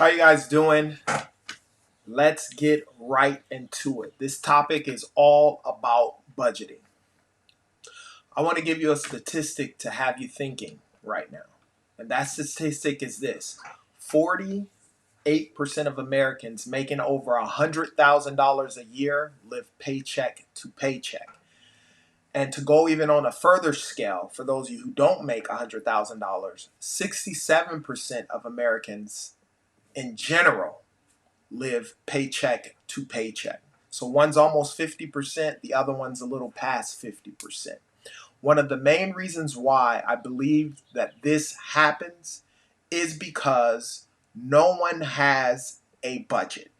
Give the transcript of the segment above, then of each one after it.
How you guys doing? Let's get right into it. This topic is all about budgeting. I want to give you a statistic to have you thinking right now. And that statistic is this: 48% of Americans making over $100,000 a year live paycheck to paycheck. And to go even on a further scale, for those of you who don't make $100,000, 67% of Americans in general live paycheck to paycheck. So one's almost 50%, the other one's a little past 50%. One of the main reasons why I believe that this happens is because no one has a budget.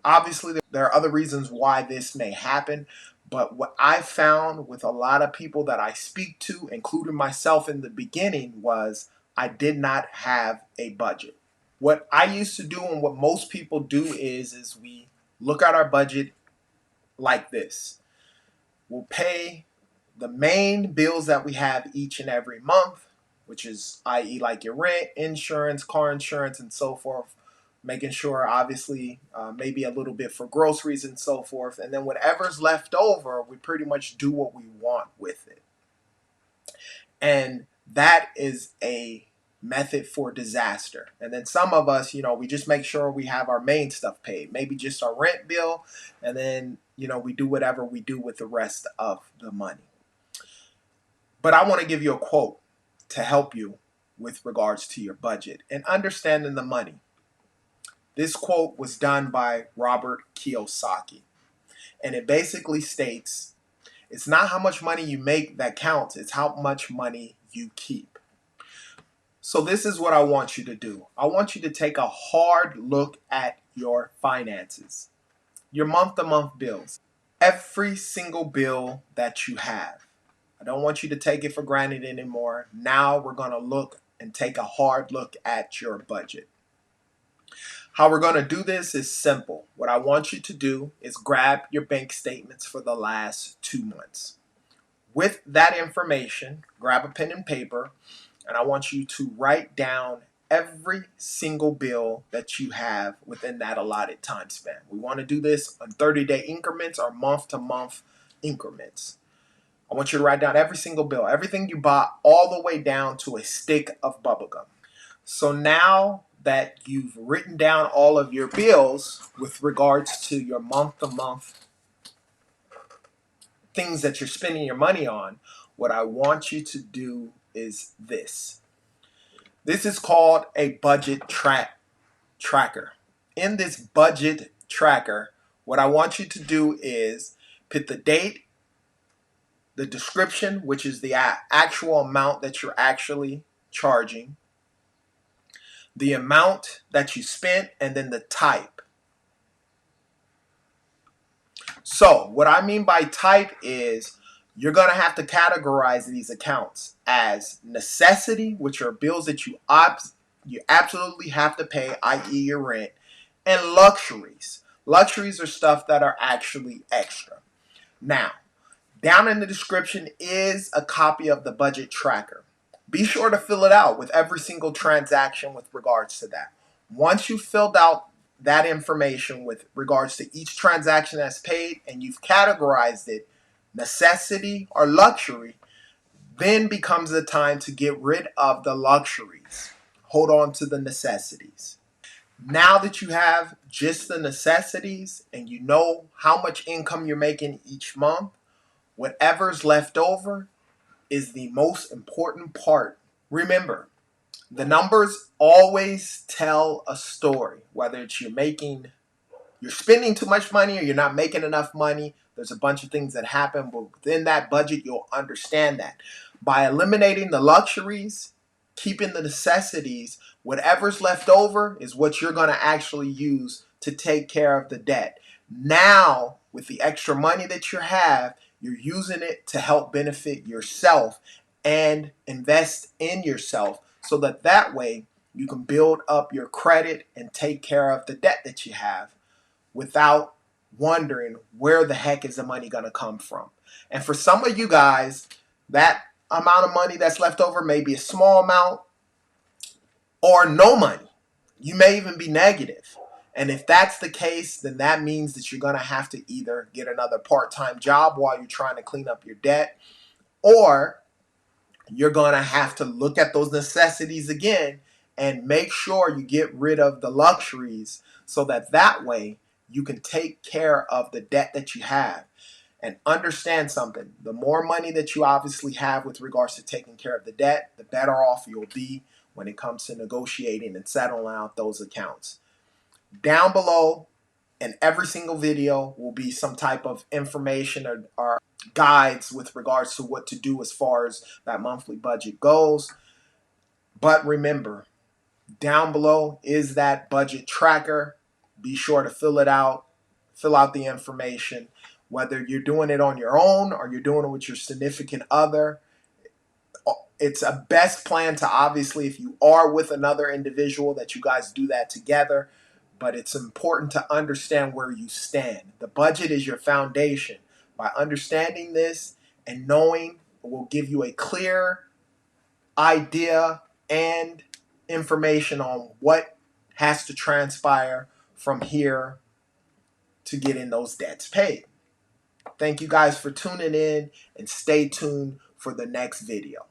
Obviously, there are other reasons why this may happen, but what I found with a lot of people that I speak to, including myself in the beginning, was I did not have a budget. What I used to do and what most people do is we look at our budget like this. We'll pay the main bills that we have each and every month, which is i.e. like your rent, insurance, car insurance, and so forth. Making sure, obviously, maybe a little bit for groceries and so forth. And then whatever's left over, we pretty much do what we want with it. And that is a method for disaster. And then some of us, we just make sure we have our main stuff paid, maybe just our rent bill, and then, we do whatever we do with the rest of the money. But I want to give you a quote to help you with regards to your budget and understanding the money. This quote was done by Robert Kiyosaki, and it basically states, it's not how much money you make that counts, it's how much money you keep. So this is what I want you to do. I want you to take a hard look at your finances, your month-to-month bills, every single bill that you have. I don't want you to take it for granted anymore. Now we're going to look and take a hard look at your budget. How we're going to do this is simple. What I want you to do is grab your bank statements for the last 2 months. With that information, grab a pen and paper, and I want you to write down every single bill that you have within that allotted time span. We want to do this on 30-day increments or month-to-month increments. I want you to write down every single bill, everything you bought, all the way down to a stick of bubblegum. So now that you've written down all of your bills with regards to your month-to-month things that you're spending your money on, what I want you to do is this. This is called a budget tracker. In this budget tracker, what I want you to do is put the date, the description, which is the actual amount that you're actually charging, the amount that you spent, and then the type. So what I mean by type is you're going to have to categorize these accounts as necessity, which are bills that you absolutely have to pay, i.e. your rent, and luxuries. Luxuries are stuff that are actually extra. Now, down in the description is a copy of the budget tracker. Be sure to fill it out with every single transaction with regards to that. Once you've filled out that information with regards to each transaction that's paid and you've categorized it, necessity or luxury, then becomes the time to get rid of the luxuries. Hold on to the necessities. Now that you have just the necessities and you know how much income you're making each month, whatever's left over is the most important part. Remember, the numbers always tell a story. Whether it's you're spending too much money or you're not making enough money, there's a bunch of things that happen, but within that budget, you'll understand that. By eliminating the luxuries, keeping the necessities, whatever's left over is what you're going to actually use to take care of the debt. Now, with the extra money that you have, you're using it to help benefit yourself and invest in yourself so that way you can build up your credit and take care of the debt that you have without wondering where the heck is the money going to come from. And for some of you guys, that amount of money that's left over may be a small amount or no money. You may even be negative. And if that's the case, then that means that you're going to have to either get another part-time job while you're trying to clean up your debt, or you're going to have to look at those necessities again and make sure you get rid of the luxuries so that way you can take care of the debt that you have. And understand something, the more money that you obviously have with regards to taking care of the debt, the better off you'll be when it comes to negotiating and settling out those accounts. Down below in every single video will be some type of information or guides with regards to what to do as far as that monthly budget goes. But remember, down below is that budget tracker. Be sure to fill it out, fill out the information, whether you're doing it on your own or you're doing it with your significant other. It's a best plan to, obviously, if you are with another individual, that you guys do that together. But it's important to understand where you stand. The budget is your foundation. By understanding this and knowing, it will give you a clear idea and information on what has to transpire from here to getting those debts paid. Thank you guys for tuning in, and stay tuned for the next video.